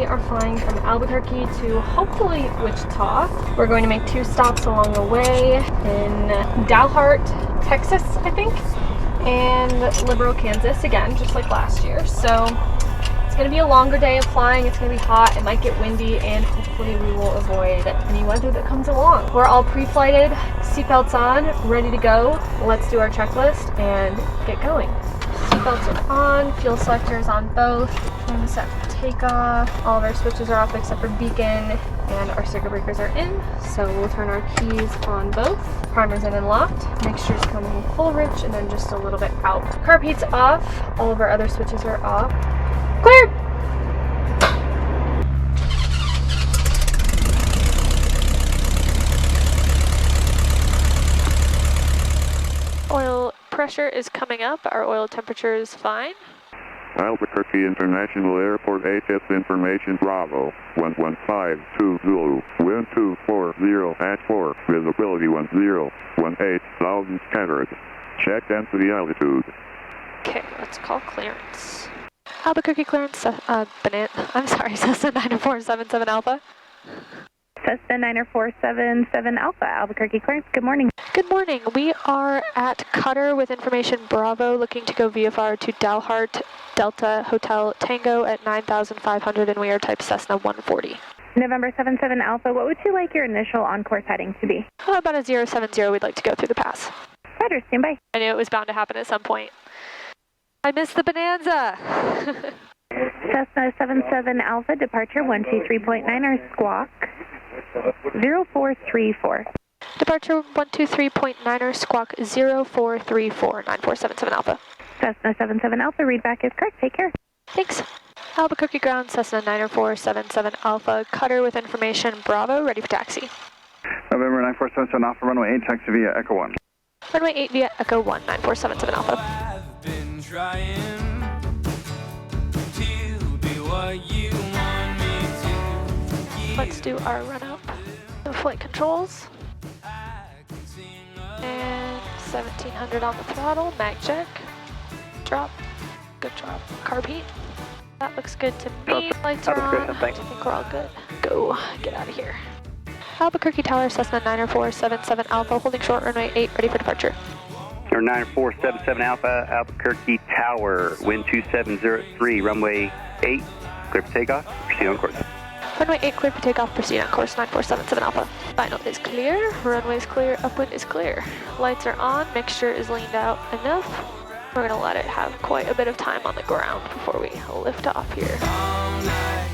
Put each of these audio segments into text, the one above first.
We are flying from Albuquerque to hopefully Wichita. We're going to make 2 stops along the way in Dalhart, Texas, I think, and Liberal, Kansas again, just like last year. So it's going to be a longer day of flying. It's going to be hot. It might get windy, and hopefully we will avoid any weather that comes along. We're all pre-flighted, seatbelts on, ready to go. Let's do our checklist and get going. Seatbelts are on, fuel selector is on both. We're set for takeoff. All of our switches are off except for beacon, and our circuit breakers are in. So we'll turn our keys on both. Primer's in and locked. Mixture's coming full rich and then just a little bit out. Carb heat's off. All of our other switches are off. Cleared! Oil pressure is coming up. Our oil temperature is fine. Albuquerque International Airport HF information Bravo 11520 wind 240 at 4 visibility 1018,000 scattered. Check density altitude. Okay, let's call clearance. Albuquerque clearance, Cessna 9477 Alpha. Cessna 9477 Alpha, Albuquerque clearance, good morning. Good morning. We are at Qatar with information Bravo, looking to go VFR to Dalhart, Delta Hotel Tango at 9,500, and we are type Cessna 140. November 77 Alpha, what would you like your initial on-course heading to be? About a 070, we'd like to go through the pass. Roger, stand by. I knew it was bound to happen at some point. I missed the bonanza! Cessna 77 Alpha, departure 123.9er squawk 0434. Departure 123.9er squawk 0434, 9477 Alpha. Cessna 77 Alpha, readback is correct, take care. Thanks. Albuquerque ground, Cessna 9477 Alpha, Qatar with information Bravo, ready for taxi. November 9477 Alpha, runway 8, taxi via Echo 1. Runway 8 via Echo 1, 9477 Alpha. I've been trying to be what you want me to. Let's do our run up. The flight controls. And 1700 on the throttle, mag check. Drop. Good drop. Carb heat. That looks good to me. Lights are on. I think we're all good. Go. Get out of here. Albuquerque Tower, Cessna 9477 Alpha, holding short, runway 8, ready for departure. 9477 Alpha, Albuquerque Tower, wind 2703, runway 8, clear for takeoff, proceed on course. Runway 8, clear for takeoff, proceed on course, 9477 Alpha. Final is clear, runway is clear, upwind is clear. Lights are on, mixture is leaned out enough. We're going to let it have quite a bit of time on the ground before we lift off here. All night,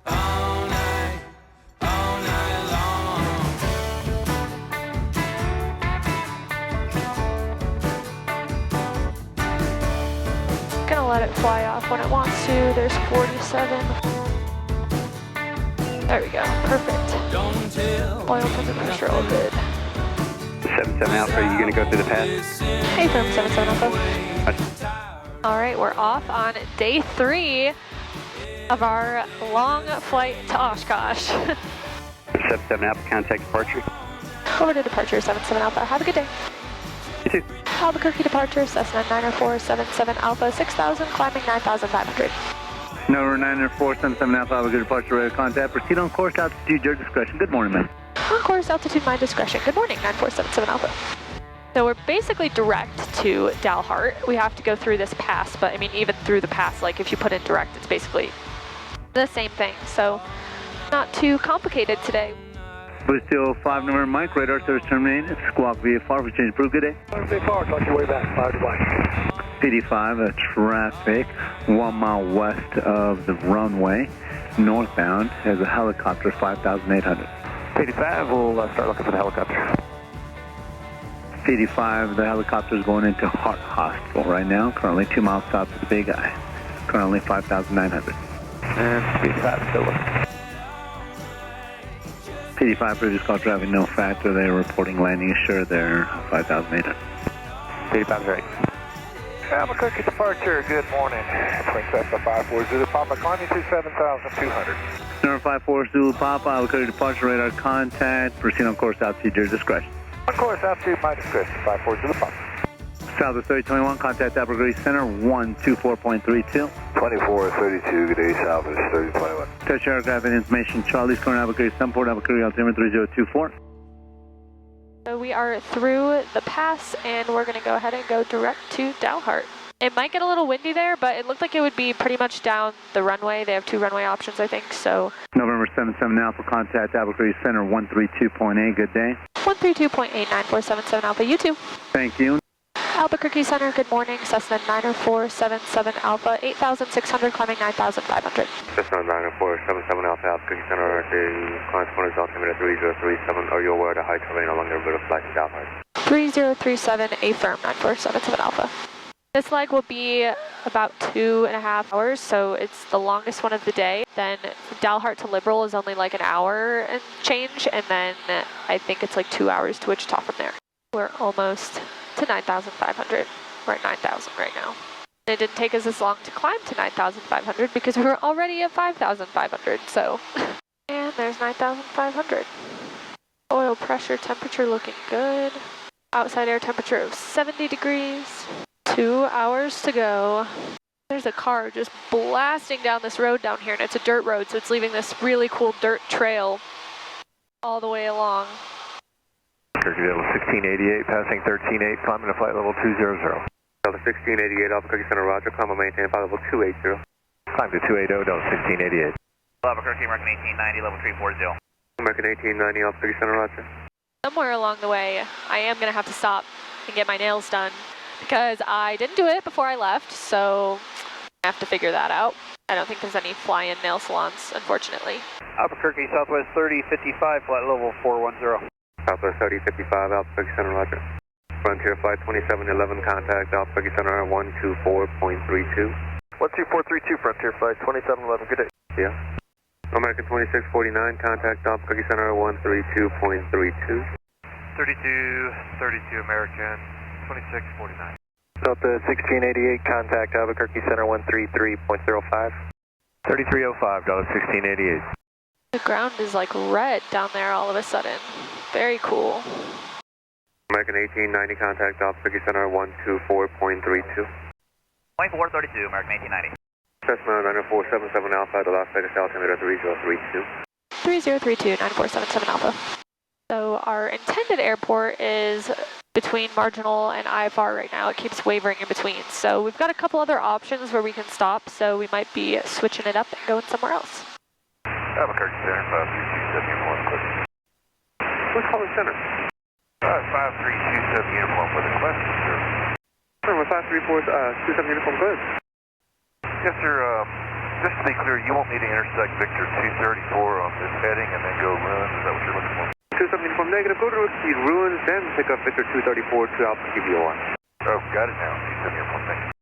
all night, all night long. Gonna let it fly off when it wants to. There's 47. There we go, perfect. Don't tell Oil pressure all good. 77 Alpha, are you going to go through the pass? Hey, firm 77 Alpha. All right, we're off on day 3 of our long flight to Oshkosh. 77 Alpha, contact departure. Over to departure 77 Alpha. Have a good day. You too. Albuquerque departure, Cessna 9477 Alpha, 6,000, climbing 9,500. Number 9477 Alpha, Albuquerque departure, radar contact. Proceed on course, altitude, your discretion. Good morning, man. On course, altitude, my discretion. Good morning, 9477 Alpha. So we're basically direct to Dalhart. We have to go through this pass, but I mean, even through the pass, like if you put in direct, it's basically the same thing. So not too complicated today. Boost 05, number Mike, radar service terminated. Squawk VFR, we change approved, good day. VFR, talk your way back, 5 to 1. PD5, traffic 1 mile west of the runway, northbound, has a helicopter 5,800. PD5, we'll start looking for the helicopter. PD5, the helicopter is going into Hart Hospital right now, currently 2 miles south of the Big Eye, currently 5,900. And PD5, still looking. PD5, previous call traffic, no factor, they are reporting landing assured, they're 5,800. PD5's right. Albuquerque departure, good morning. Twin Cessna 540 Papa, climbing to 7,200. Number 54 Zulu Papa, Albuquerque departure, radar contact, proceed on course, altitude, your discretion. On course, altitude, my discretion, 540 Papa. South of 3021, contact Albuquerque Center, 124.32. 2432, good day, south is 3021. Touch aircraft and information. Charlie's current Albuquerque, Sunport, Albuquerque, altimeter 3024. So we are through the pass and we're going to go ahead and go direct to Dalhart. It might get a little windy there, but it looked like it would be pretty much down the runway. They have 2 runway options, I think, so. November 77 Alpha, contact Albuquerque Center 132.8, good day. 132.89477 Alpha, you too. Thank you. Albuquerque Center, good morning. Cessna 90477 Alpha, 8,600, climbing 9,500. Cessna 90477 Alpha, Albuquerque Center, climb 20 altimeter 3037. Are you aware of the high terrain along the route of flight to Dalhart? 3037, affirm 9477 Alpha. This leg will be about 2.5 hours, so it's the longest one of the day. Then Dalhart to Liberal is only like an hour and change, and then I think it's like 2 hours to Wichita from there. We're almost to 9,500. We're at 9,000 right now. It didn't take us as long to climb to 9,500 because we were already at 5,500, so. And there's 9,500. Oil pressure, temperature looking good. Outside air temperature of 70 degrees. 2 hours to go. There's a car just blasting down this road down here, and it's a dirt road, so it's leaving this really cool dirt trail all the way along. Albuquerque level 1688, passing 13.8, climbing to flight level 200. Delta 1688, Albuquerque Center, roger, climb and maintain flight level 280. Climb to 280, Delta 1688. Albuquerque, American 1890, level 340. American 1890, Albuquerque Center, roger. Somewhere along the way, I am going to have to stop and get my nails done because I didn't do it before I left, so I have to figure that out. I don't think there's any fly-in nail salons, unfortunately. Albuquerque, Southwest 3055, flight level 410. Southwest 3055, Albuquerque Center, roger. Frontier Flight 2711, contact Albuquerque Center 124.32. 12432, Frontier Flight 2711, good day. Yeah. American 2649, contact Albuquerque Center 132.32. 3232, American 2649. Delta 1688, contact Albuquerque Center 133.05. 3305, Delta 1688. The ground is like red down there all of a sudden. Very cool. American 1890, contact Albuquerque Center 124.32. 2432, American 1890. Cessna 90477 Alpha, the Las Vegas altimeter 3032. 3032, 9477 Alpha. So our intended airport is between Marginal and IFR right now. It keeps wavering in between. So we've got a couple other options where we can stop, so we might be switching it up and going somewhere else. Albuquerque Center 53271, quick. What's calling center? 5327 uniform for the question, sir. Number 53427 uniform, good. Yes, sir. Just to be clear, you won't need to intersect Victor 234 on this heading and then go ruins. Is that what you're looking for? 27 uniform negative. Go to exceed ruins, then pick up Victor 234 to Albuquerque VOR. Oh, got it now. 27 uniform, thank you.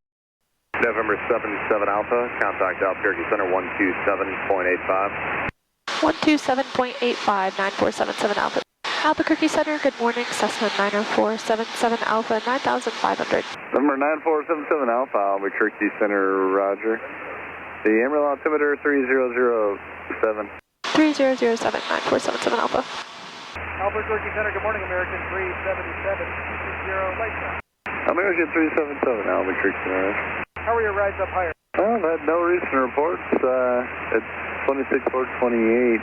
November 77 Alpha, contact Albuquerque Center 127.85. 127.85, 9477 Alpha. Albuquerque Center, good morning. Cessna 90477 Alpha, 9,500. Number 9477 Alpha, Albuquerque Center, roger. The Emerald altimeter 3007. 3007, 9477 Alpha. Albuquerque Center, good morning, American 377, 260, light time. American 377 Albuquerque Center. How are your rides up higher? Well, I've had no recent reports. It's 26,428,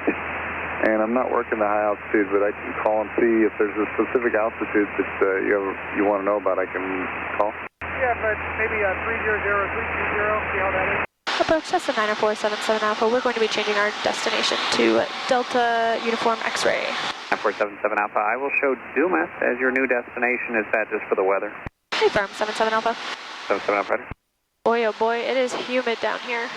and I'm not working the high altitude, but I can call and see if there's a specific altitude that you want to know about. I can call. Yeah, but maybe 300, 320, see how that is? Approach Cessna 90477 Alpha. We're going to be changing our destination to Delta Uniform X-Ray. 9477 Alpha, I will show Dumas as your new destination. Is that just for the weather? Hey, firm 77 Alpha. 77 Alpha, ready? Boy, oh boy, it is humid down here.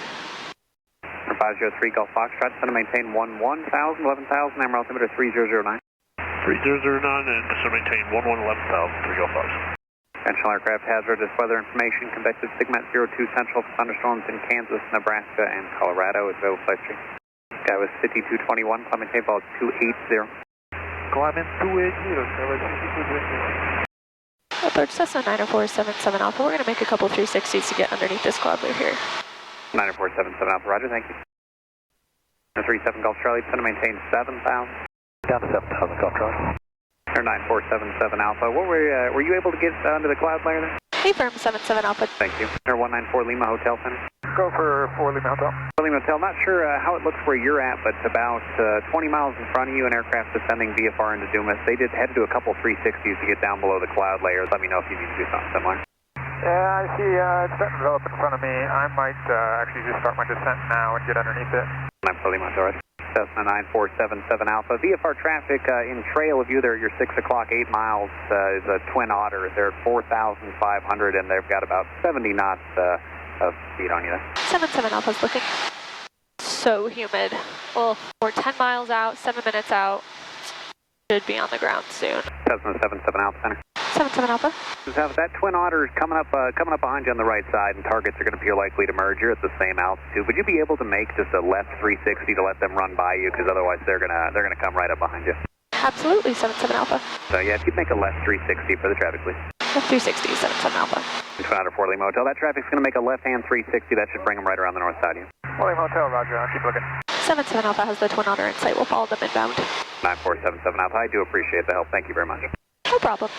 503 Gulf Foxtrot, going to maintain 11,000, Emerald altimeter 3009. 3009 and so maintain 11,000, 3 Gulf Fox. Conventional aircraft hazardous weather information, convective SIGMET 02 central for thunderstorms in Kansas, Nebraska, and Colorado. Available flight stream. Sky was 5221, climb maintain vol 280. Climbing 280, Approach Cessna 90477 Alpha. We're going to make a couple 360s to get underneath this cloud blue here. 9477 Alpha, roger, thank you. 37 Gulf Charlie, going to maintain 7,000. Down to 7,000, Gulf Charlie. Air 9477 Alpha, what were you able to get under the cloud layer there? Confirm 77 Alpha. Thank you. Air 194 Lima Hotel Center. Go for 4 Lima Hotel. Lima Hotel, not sure how it looks where you're at, but about 20 miles in front of you, an aircraft descending VFR into Dumas. They had to do a couple 360s to get down below the cloud layers. Let me know if you need to do something similar. Yeah, I see it's starting to develop in front of me. I might actually just start my descent now and get underneath it. 94 Lima Hotel, right? Cessna 9477 Alpha. VFR traffic in trail of you there, you're 6 o'clock, 8 miles is a Twin Otter. They're 4,500 and they've got about 70 knots of speed on you there. 77 Alpha's looking so humid. Well, we're 10 miles out, 7 minutes out. Should be on the ground soon. Cessna 77 Alpha Center. 77 Alpha. That Twin Otter is coming up behind you on the right side, and targets are going to appear likely to merge. You're at the same altitude. Would you be able to make just a left 360 to let them run by you? Because otherwise they're gonna come right up behind you. Absolutely, 77 Alpha. So yeah, if you'd make a left 360 for the traffic, please. Left 360, 77 Alpha. Twin Otter 4 Lima Hotel. That traffic's going to make a left-hand 360. That should bring them right around the north side of you. 4 Lima Hotel, roger. I'll keep looking. 77 Alpha has the Twin Otter in sight. We'll follow them inbound. 9477 Alpha. I do appreciate the help. Thank you very much. No problem.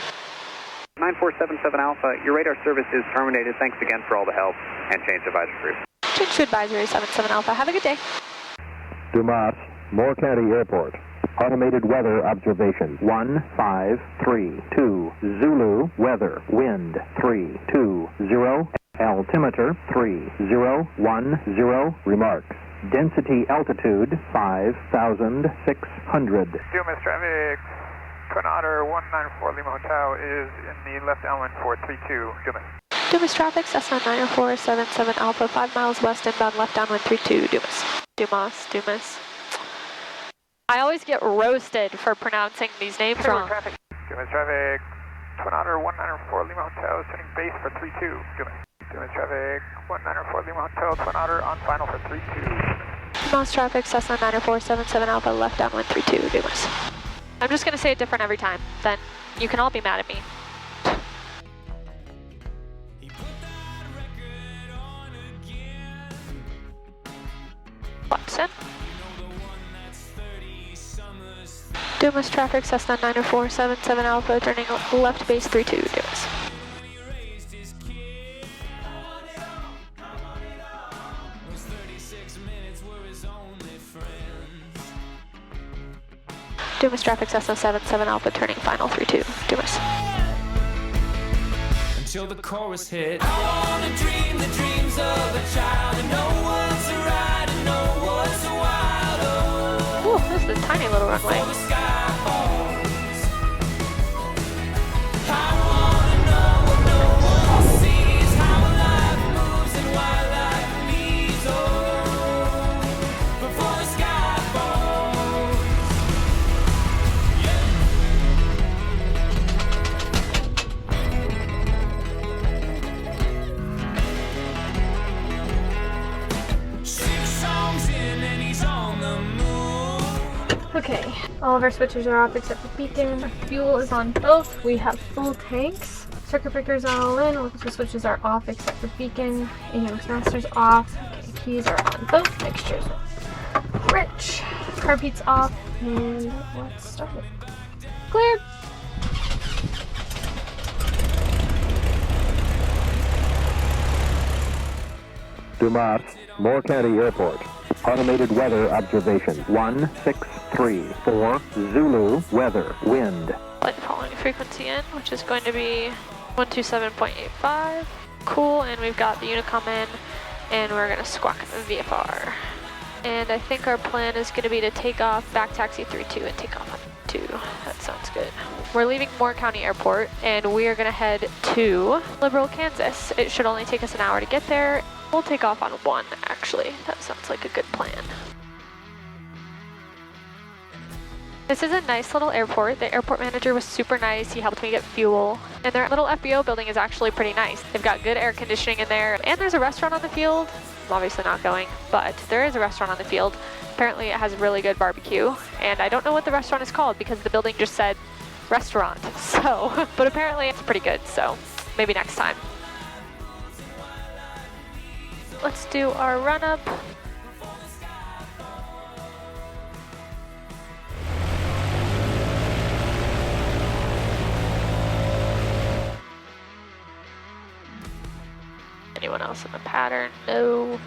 9477 Alpha. Your radar service is terminated. Thanks again for all the help, and change advisory group. Change to advisory 77 Alpha. Have a good day. Dumas, Moore County Airport. Automated weather observation. 1532. Zulu, weather, wind 320. Altimeter 3010. Remarks. Density altitude 5,600. Dumas traffic. Twin Otter 194 Lima Hotel is in the left downwind for 32. Dumas. Dumas traffic, Cessna 90477 Alpha, 5 miles west inbound left downwind 32. Dumas. Dumas. I always get roasted for pronouncing these names wrong. Traffic. Dumas traffic. Twin Otter 194 Lima Hotel, sending base for 32. Dumas. Dumas traffic. 194 Lima Hotel, Twin Otter on final for 32. Dumas traffic, Cessna 90477 Alpha, left downwind 32. Dumas. I'm just going to say it different every time. Then you can all be mad at me. Watson. Dumas traffic, Cessna 90477 Alpha, turning left base 32, Dumas. Dumas traffic, Cessna 77 Alpha, turning final 32, Dumas. Until the chorus hit. I wanna dream the dreams of a child and know what's right and know what's wild. Oh, this is a tiny little runway. The sky falls. I wanna know what no one sees, how life moves and why life leaves. Oh, before the sky falls. Okay, all of our switches are off except for beacon. Fuel is on both. We have full tanks. Circuit breakers are all in. Electrical switches are off except for beacon. Avionics master's off. Okay, keys are on both. Mixtures rich. Carpeet's off. And let's start it. Clear. Dumas, Moore County Airport. Automated weather observation. 1634. Zulu, weather, wind. Light following frequency in, which is going to be 127.85. Cool, and we've got the Unicom in, and we're going to squawk the VFR. And I think our plan is going to be to take off, back taxi 32 and take off on 2. That sounds good. We're leaving Moore County Airport, and we are going to head to Liberal, Kansas. It should only take us an hour to get there. We'll take off on 1, actually. That sounds like a good plan. This is a nice little airport. The airport manager was super nice. He helped me get fuel. And their little FBO building is actually pretty nice. They've got good air conditioning in there. And there's a restaurant on the field. I'm obviously not going, but there is a restaurant on the field. Apparently it has really good barbecue. And I don't know what the restaurant is called because the building just said restaurant. So, but apparently it's pretty good. So maybe next time. Let's do our run up. anyone else in the pattern? No.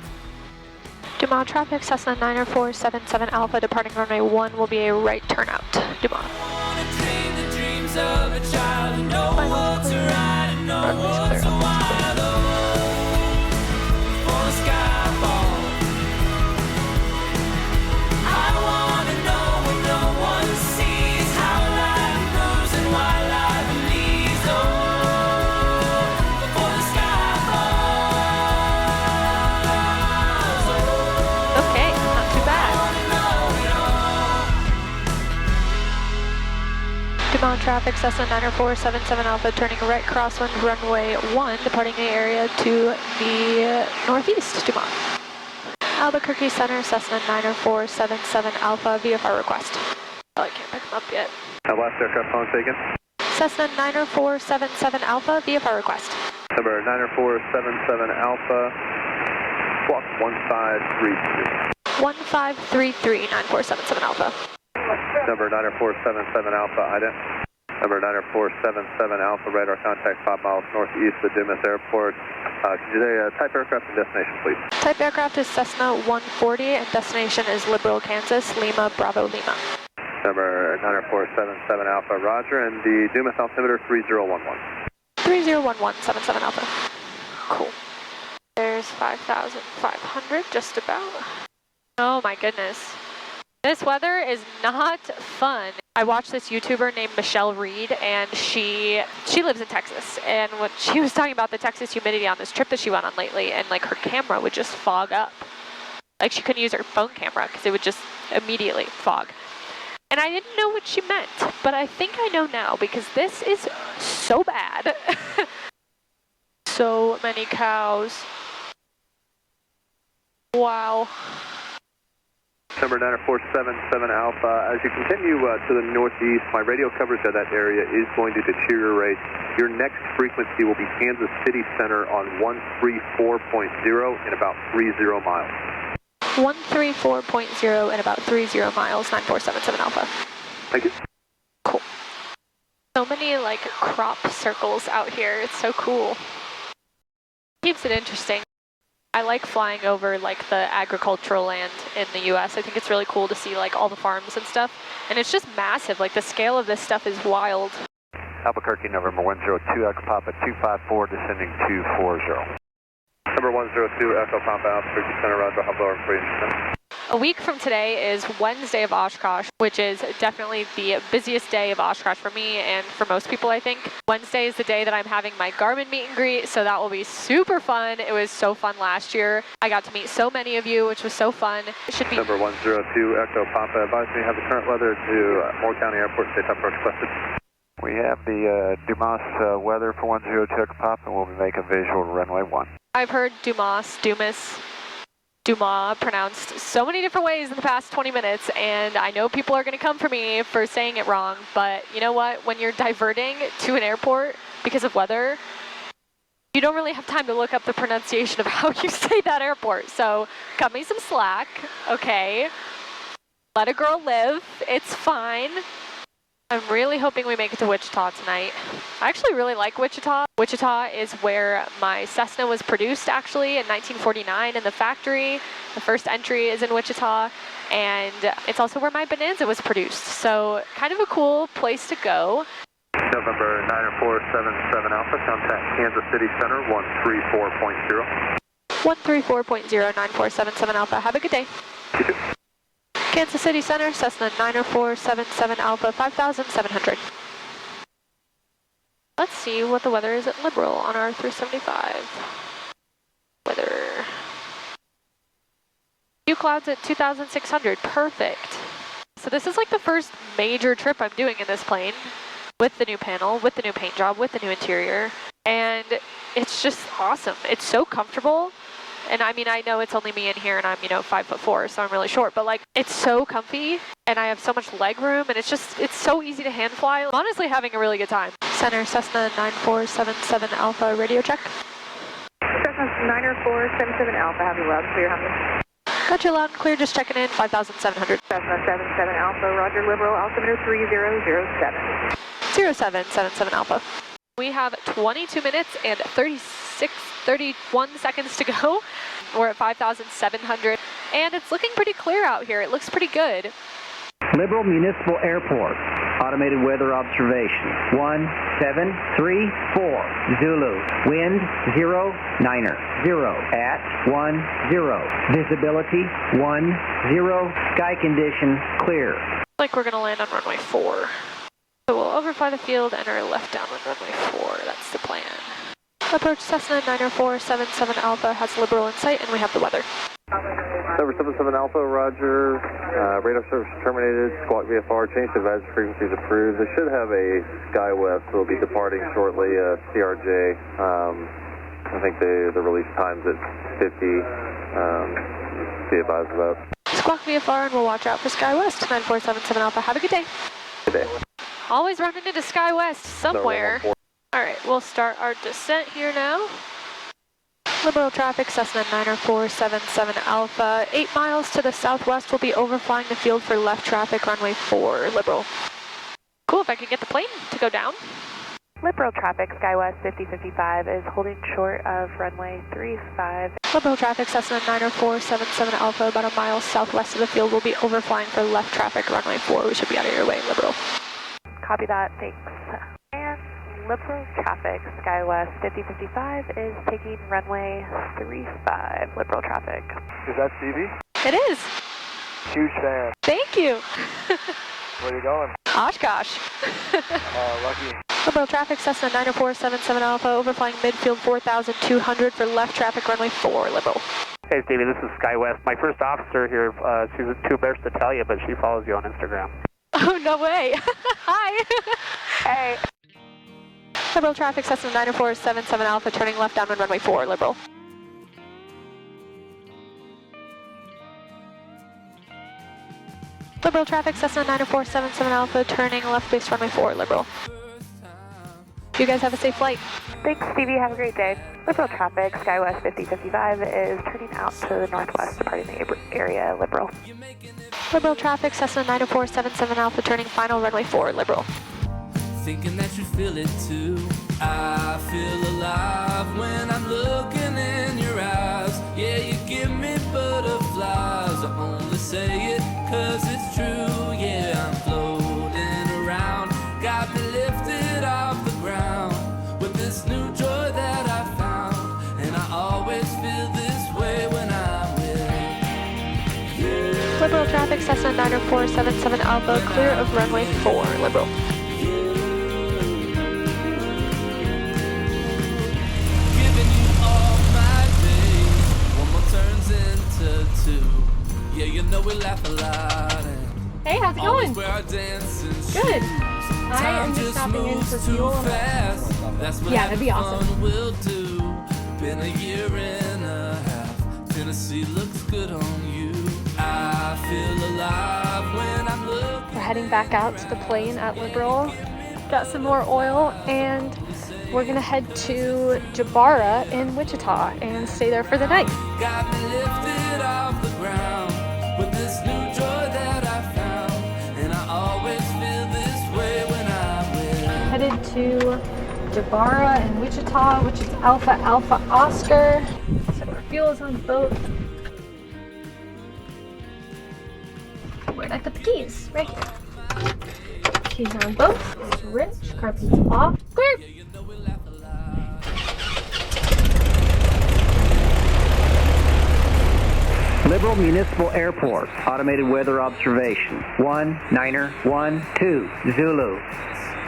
Dumas traffic, Cessna 90477 Alpha, departing runway 1 will be a right turnout. Dumas. Runway's clear. Dumas traffic, Cessna 90477 Alpha, turning right crosswind runway 1, departing the area to the northeast. Dumas. Albuquerque Center, Cessna 90477 Alpha, VFR request. Oh, I can't pick them up yet. Last aircraft phone taken. Cessna 90477 Alpha, VFR request. Number 90477 Alpha, squawk 1533. 1533, 9477 Alpha. Number 90477 Alpha, ident. Number 90477 Alpha, radar contact 5 miles northeast of Dumas Airport. Could you say type aircraft and destination, please? Type aircraft is Cessna 140 and destination is Liberal, Kansas, Lima, Bravo, Lima. Number 90477 Alpha, roger, and the Dumas altimeter 3011. 301177 Alpha. Cool. There's 5,500, just about. Oh my goodness. This weather is not fun. I watched this YouTuber named Michelle Reed, and she lives in Texas. And what she was talking about the Texas humidity on this trip that she went on lately, and like her camera would just fog up. Like she couldn't use her phone camera because it would just immediately fog. And I didn't know what she meant, but I think I know now because this is so bad. So many cows. Wow. Number 90477 Alpha, as you continue to the northeast, my radio coverage of that area is going to deteriorate. Your next frequency will be Kansas City Center on 134.0 in about 30 miles. 134.0 in about 30 miles, 9477 Alpha. Thank you. Cool. So many like crop circles out here. It's so cool. Keeps it interesting. I like flying over like the agricultural land in the US. I think it's really cool to see like all the farms and stuff. And it's just massive. Like the scale of this stuff is wild. Albuquerque, November 102, Echo Papa 254, descending 240. Number 102, Echo Papa, Albuquerque Center, roger, hello, and A week from today is Wednesday of Oshkosh, which is definitely the busiest day of Oshkosh for me and for most people, I think. Wednesday is the day that I'm having my Garmin meet and greet, so that will be super fun. It was so fun last year. I got to meet so many of you, which was so fun. It should be... Number 102, Echo Papa, advise me have the current weather to Moore County Airport, state type approach requested. We have the Dumas weather for 102 Echo Papa, and we'll be making visual to runway 1. I've heard Dumas pronounced so many different ways in the past 20 minutes, and I know people are going to come for me for saying it wrong, but you know what? When you're diverting to an airport because of weather, you don't really have time to look up the pronunciation of how you say that airport, so cut me some slack, okay? Let a girl live. It's fine. I'm really hoping we make it to Wichita tonight. I actually really like Wichita. Wichita is where my Cessna was produced actually in 1949 in the factory. The first entry is in Wichita, and it's also where my Bonanza was produced. So kind of a cool place to go. November 90477 Alpha, contact Kansas City Center 134.0. 134.0, 9477 Alpha. Have a good day. You too. Kansas City Center, Cessna 90477 Alpha, 5,700. Let's see what the weather is at Liberal on our 375. Weather. Few clouds at 2,600, perfect. So this is like the first major trip I'm doing in this plane with the new panel, with the new paint job, with the new interior, and it's just awesome. It's so comfortable. And I mean, I know it's only me in here and I'm, 5'4", so I'm really short, but like, it's so comfy and I have so much leg room and it's so easy to hand fly. I'm honestly having a really good time. Center, Cessna 9477 Alpha, radio check. Cessna 9477 Alpha, have you loud, clear, how many? Got you loud and clear, just checking in, 5,700. Cessna 77 Alpha, roger, Liberal, altimeter 3007. 0777 Alpha. We have 22 minutes and 36 31 seconds to go. We're at 5,700, and it's looking pretty clear out here. It looks pretty good. Liberal Municipal Airport, automated weather observation, 1734, Zulu, wind 0-9er, 0 at 10, visibility 10, sky condition clear. Like we're gonna land on runway 4. So we'll overfly the field, enter left downwind runway 4, that's the plan. Approach Cessna 90477 Alpha has Liberal in sight, and we have the weather. 777 Alpha, roger. Radar service terminated. Squawk VFR, change to advisory frequencies approved. They should have a SkyWest. They'll be departing shortly. CRJ. I think the release time's at 50. Be advised about. Squawk VFR, and we'll watch out for SkyWest 9477 Alpha. Have a good day. Good day. Always running into SkyWest somewhere. All right, we'll start our descent here now. Liberal traffic, Cessna 90477 Alpha. 8 miles to the southwest, we'll be overflying the field for left traffic, runway 4, Liberal. Cool, if I could get the plane to go down. Liberal traffic, SkyWest 5055 is holding short of runway 35. Liberal traffic, Cessna 90477 Alpha, about a mile southwest of the field, we'll be overflying for left traffic, runway 4. We should be out of your way, Liberal. Copy that, thanks. And Liberal traffic, SkyWest 5055 is taking runway 35, Liberal traffic. Is that Stevie? It is. Huge fan. Thank you. Where are you going? Oshkosh. Lucky. Liberal traffic, Cessna 90477 Alpha, overflying midfield 4,200 for left traffic, runway 4, Liberal. Hey Stevie, this is SkyWest. My first officer here, she's too embarrassed to tell you, but she follows you on Instagram. Oh, no way. Hi. Hey. Liberal traffic, Cessna 90477 Alpha, turning left downwind runway 4, Liberal. Liberal traffic, Cessna 90477 Alpha, turning left base runway 4, Liberal. You guys have a safe flight. Thanks, Stevie. Have a great day. Liberal traffic, SkyWest 5055 is turning out to the northwest, departing the area, Liberal. Liberal traffic, Cessna 90477 Alpha, turning final runway 4, Liberal. Thinking that you feel it too. I feel alive when I'm looking in your eyes. Yeah, you give me butterflies. I only say it 'cause it's true. Yeah, I'm floating around. Got me lifted off the ground with this new joy that I found. And I always feel this way when I'm with you. Liberal traffic, Cessna 90477 Alpha, clear of runway 4, Liberal. Yeah, you know we laugh a lot. Hey, how's it going? Good. I am just stopping in for fuel. Yeah, that'd be awesome. We'll do. Been a year and a half. Tennessee looks good on you. I feel alive when I'm looking. We're heading back out to the plane at Liberal. Got some more oil, and we're gonna head to Jabara in Wichita and stay there for the night. Got me lifted off the ground with this new joy that I found, and I always feel this way when I'm with you. Headed to Jabara in Wichita, which is Alpha Alpha Oscar. So our fuel is on both. Where'd I put the keys? Right here. Keys are on both. It's rich. Car seats off. Clear. Liberal Municipal Airport, automated weather observation, 19er12, Zulu,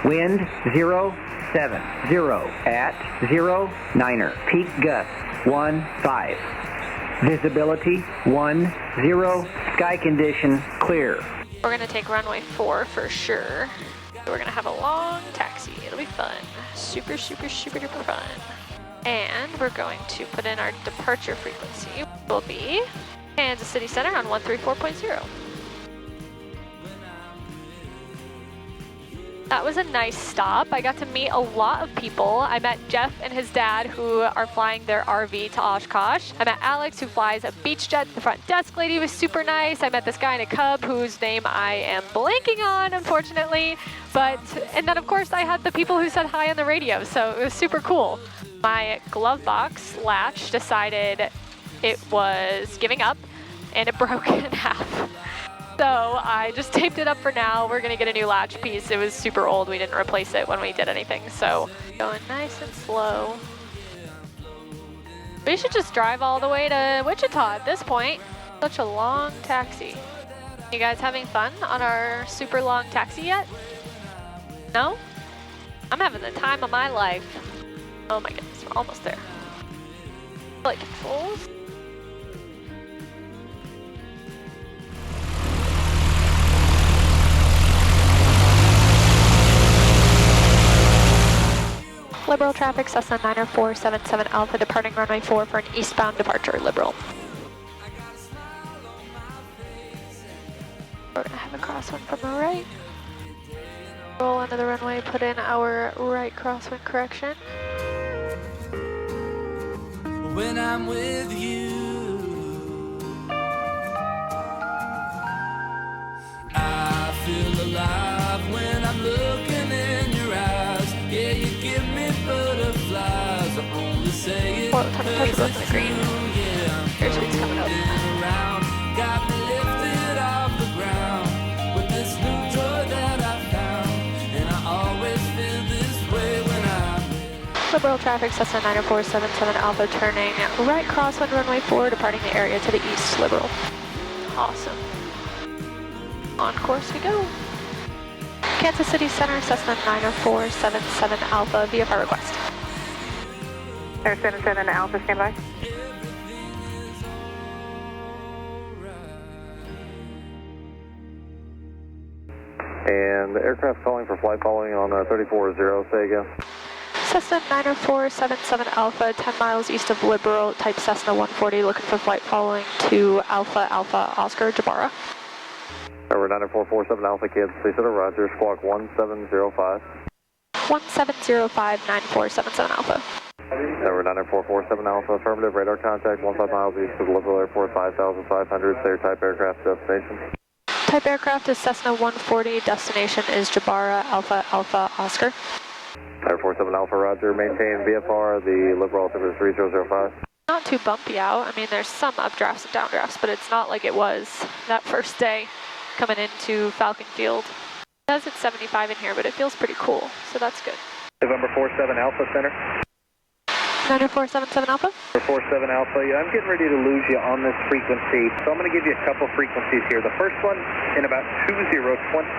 wind 070 at 09er, peak gust 15, visibility 10, sky condition clear. We're gonna take runway 4 for sure. We're gonna have a long taxi. It'll be fun. Super, super, super duper fun. And we're going to put in our departure frequency. Will be Kansas City Center on 134.0. That was a nice stop. I got to meet a lot of people. I met Jeff and his dad who are flying their RV to Oshkosh. I met Alex who flies a beach jet. The front desk lady was super nice. I met this guy in a Cub whose name I am blanking on, unfortunately. And then of course I had the people who said hi on the radio, so it was super cool. My glove box latch decided it was giving up and it broke in half. So I just taped it up for now. We're gonna get a new latch piece. It was super old. We didn't replace it when we did anything. So going nice and slow. We should just drive all the way to Wichita at this point. Such a long taxi. You guys having fun on our super long taxi yet? No? I'm having the time of my life. Oh my goodness, we're almost there. Flight controls. Liberal traffic, Cessna 90477 Alpha, departing runway 4 for an eastbound departure, Liberal. We're gonna have a crosswind from the right. Roll onto the runway, put in our right crosswind correction. When I'm with you, I feel alive when I'm looking in your eyes. Yeah, you give me butterflies. I only say it because it's true. Yeah, Airspeed's coming up. around, got me lifted off the ground with this new joy that I found, and I always feel this way when I'm. Liberal traffic, Cessna 90477 Alpha, turning right crosswind runway 4, departing the area to the east, Liberal. Awesome. On course we go. Kansas City Center, Cessna 90477 Alpha, VFR request. Center 77 Alpha, standby. And the aircraft calling for flight following on 340, say again. Cessna 90477 Alpha, 10 miles east of Liberal, type Cessna 140, looking for flight following to Alpha Alpha Oscar, Jabara. Over 9447 Alpha, Kansas City Center, roger, squawk 1705. 1705 9477 Alpha. Over 9447 Alpha, affirmative, radar contact 15 miles east of Liberal Airport, 5500, clear type aircraft destination. Type aircraft is Cessna 140, destination is Jabara Alpha Alpha Oscar. 947 Alpha, roger, maintain VFR, the Liberal altimeter is 3005. Not too bumpy out. I mean, there's some updrafts and downdrafts, but it's not like it was that first day coming into Falcon Field. It says it's 75 in here, but it feels pretty cool, so that's good. November 47 Alpha Center. 90477 Alpha? 47 Alpha, I'm getting ready to lose you on this frequency, so I'm going to give you a couple frequencies here. The first one, in about 20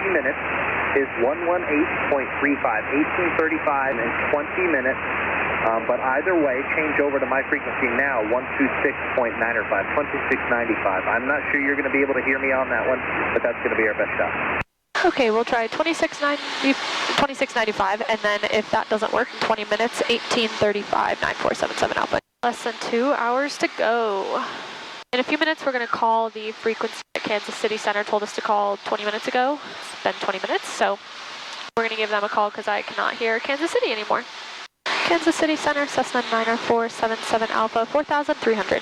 minutes, is 118.35, 1835 in 20 minutes. But either way, change over to my frequency now, 126.9 or 5, 2695. I'm not sure you're going to be able to hear me on that one, but that's going to be our best shot. Okay, we'll try 2695, and then if that doesn't work in 20 minutes, 1835, 9477 Alpha. Less than 2 hours to go. In a few minutes, we're going to call the frequency that Kansas City Center told us to call 20 minutes ago. It's been 20 minutes, so we're going to give them a call because I cannot hear Kansas City anymore. Kansas City Center, Cessna 90477 Alpha, 4,300.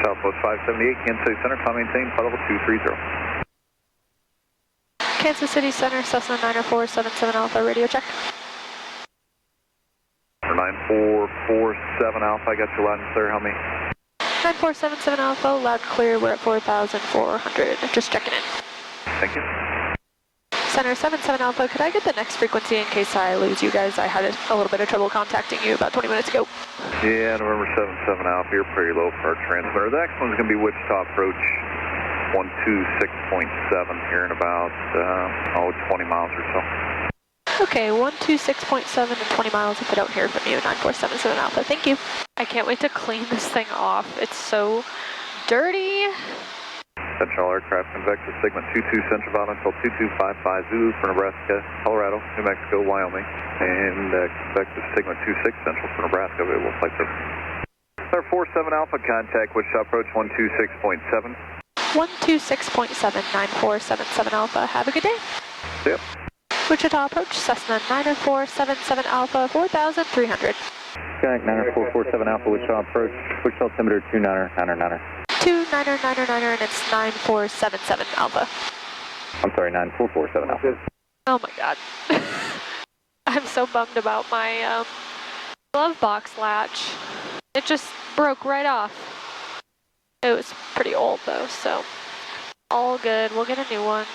Southwest 578, Kansas City Center, climb maintain, flight level 230. Kansas City Center, Cessna 90477 Alpha, radio check. 9447 Alpha, I got you loud and clear, help me. 9477 Alpha, loud and clear, we're at 4,400, just checking in. Thank you. Center 77 Alpha, could I get the next frequency in case I lose you guys? I had a little bit of trouble contacting you about 20 minutes ago. Yeah, November 77 Alpha, you're pretty low for our transmitter. The next one's going to be Wichita approach 126.7 here in about, 20 miles or so. Okay, 126.7 and 20 miles if I don't hear from you, 9477 Alpha, thank you. I can't wait to clean this thing off. It's so dirty. Central aircraft convector segment 22 Central Bound until 2255 Zulu for Nebraska, Colorado, New Mexico, Wyoming, and convector segment 26 Central for Nebraska, available flight service. Sir 47 Alpha, contact Wichita approach 126.7. 126.7, 9477 Alpha, have a good day. Yep. Wichita approach, Cessna 90477 Alpha, 4,300. Skype 90447 Alpha, Wichita approach, Wichita altimeter 2999er. 2999er, and it's 9477 Alpha. I'm sorry, 9447 Alpha. Oh my god. I'm so bummed about my glove box latch. It just broke right off. It was pretty old though, so all good. We'll get a new one.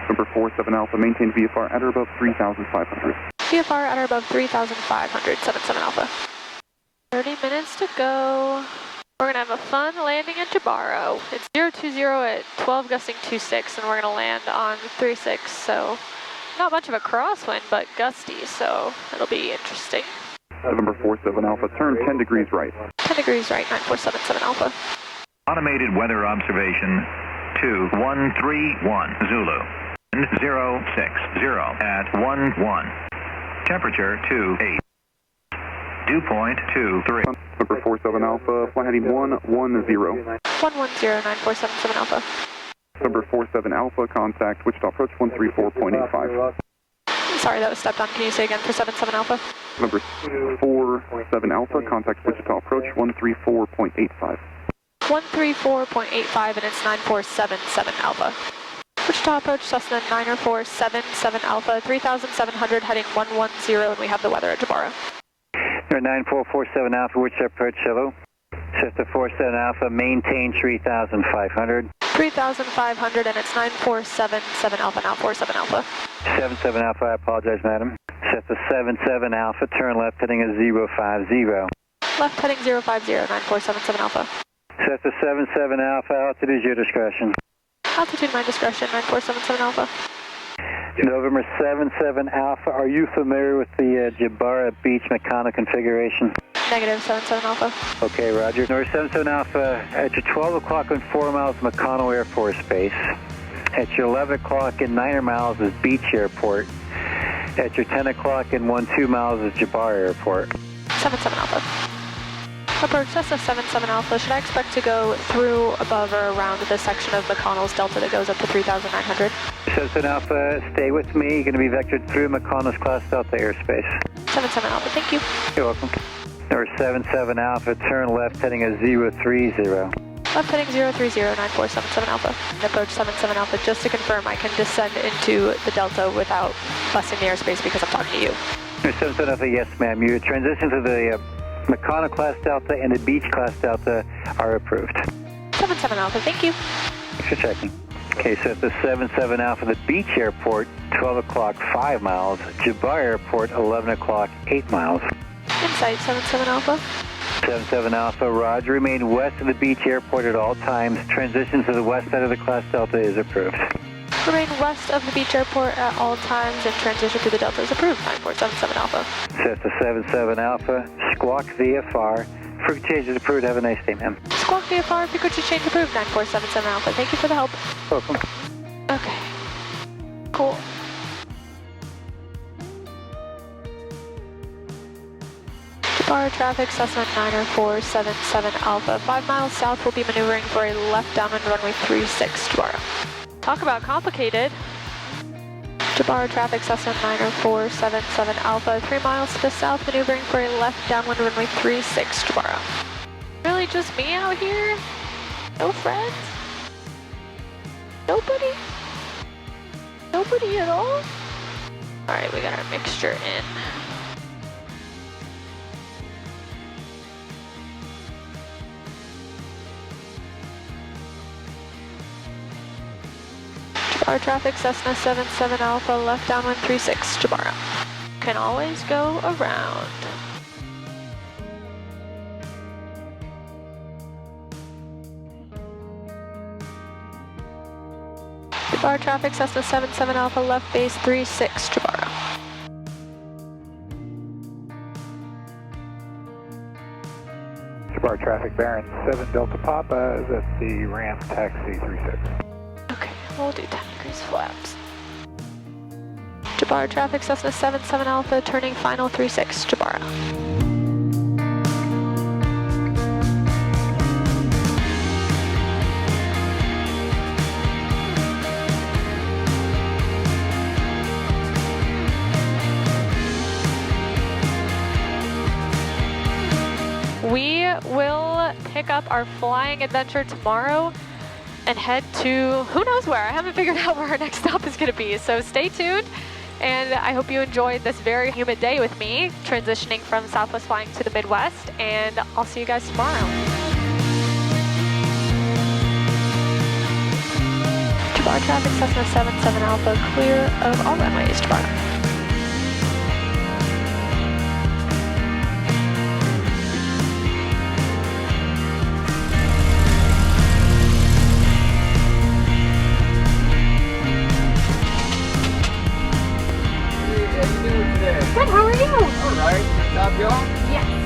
Number 47 Alpha, maintain VFR at or above 3,500. VFR at or above 3,500, 77 Alpha. 30 minutes to go. We're gonna have a fun landing at Jabaro. It's 020 at 12 gusting 26, and we're gonna land on 36, so not much of a crosswind, but gusty, so it'll be interesting. November 47 Alpha, turn 10 degrees right. 10 degrees right, 9477 Alpha. Automated weather observation 2131 Zulu. 060 at 11. Temperature 28. Dew point 23. Number 47 Alpha, flight heading 110. 110, 9477 Alpha. Number 47 Alpha, contact Wichita approach 134.85. Sorry, that was stepped on. Can you say again for 77 Alpha? Number 47 Alpha, contact Wichita approach 134.85. 134.85, and it's 9477 Alpha. Wichita approach Cessna 9477 Alpha, 3,700 heading 110, and we have the weather at Jabaro. 9447 Alpha, Wichita approach, hello. Cessna 47 Alpha, maintain 3,500. 3,500, and it's 9477 Alpha, now 47 Alpha. 77 Alpha, I apologize, madam. Cessna 77 Alpha, turn left heading is 050. Left heading 050, 9477 Alpha. Cessna 77 Alpha, altitude is your discretion. Altitude my discretion, 9477 Alpha. November 77 Alpha, are you familiar with the Jabara Beach Meccano configuration? Negative 77 Alpha. Okay, roger. November 77 Alpha, at your 12 o'clock and 4 miles, Meccano Air Force Base. At your 11 o'clock and 9 miles is Beach Airport. At your 10 o'clock and 12 miles is Jabara Airport. 77 Alpha. Approach Cessna 77 Alpha, should I expect to go through, above, or around this section of McConnell's Delta that goes up to 3,900? 77 Alpha, stay with me. You're going to be vectored through McConnell's Class Delta airspace. 77 Alpha, thank you. You're welcome. Number 77 Alpha, turn left heading is 030. Left heading 030, 9477 Alpha. Approach 77 Alpha, just to confirm I can descend into the Delta without busting the airspace because I'm talking to you. Number 77 Alpha, yes ma'am. Your transition to the McConnell Class Delta and the Beach Class Delta are approved. 77 Alpha, thank you. Thanks for checking. Okay, so at the 77 Alpha, the Beach Airport, 12 o'clock, 5 miles. Jabbar Airport, 11 o'clock, 8 miles. Insight 77 Alpha. 77 Alpha, roger. Remain west of the Beach Airport at all times. Transition to the west side of the Class Delta is approved. Remain west of the Beach Airport at all times and transition through the Delta is approved. 9477 Alpha. Cessna 77 Alpha, squawk VFR. Frequency change is approved. Have a nice day, ma'am. Squawk VFR, frequency change approved. 9477 Alpha. Thank you for the help. Welcome. Okay. Cool. Jabara traffic, Cessna 9477 Alpha. 5 miles south, we'll be maneuvering for a left downwind runway 36 Jabara. Talk about complicated. Jabara traffic, Cessna 9477 Alpha, 3 miles to the south, maneuvering for a left downwind runway 36 Jabara. Really just me out here? No friends? Nobody? Nobody at all? Alright, we got our mixture in. Jabara traffic, Cessna 77 Alpha, left downwind 36, Jabara. Can always go around. Jabara traffic, Cessna 77 Alpha, left base 36, Jabara. Jabara traffic, Baron 7 Delta Papa is at the ramp taxi 36. Okay, we'll do 10 degrees flaps. Jabara traffic, Cessna 77 Alpha, turning final 36, Jabara. We will pick up our flying adventure tomorrow and head to who knows where. I haven't figured out where our next stop is going to be, so stay tuned. And I hope you enjoyed this very humid day with me, transitioning from Southwest flying to the Midwest, and I'll see you guys tomorrow. Bar traffic, Cessna 77 Alpha, clear of all runways tomorrow. How you doing today? Good, how are you? All right. Good job, y'all? Yes.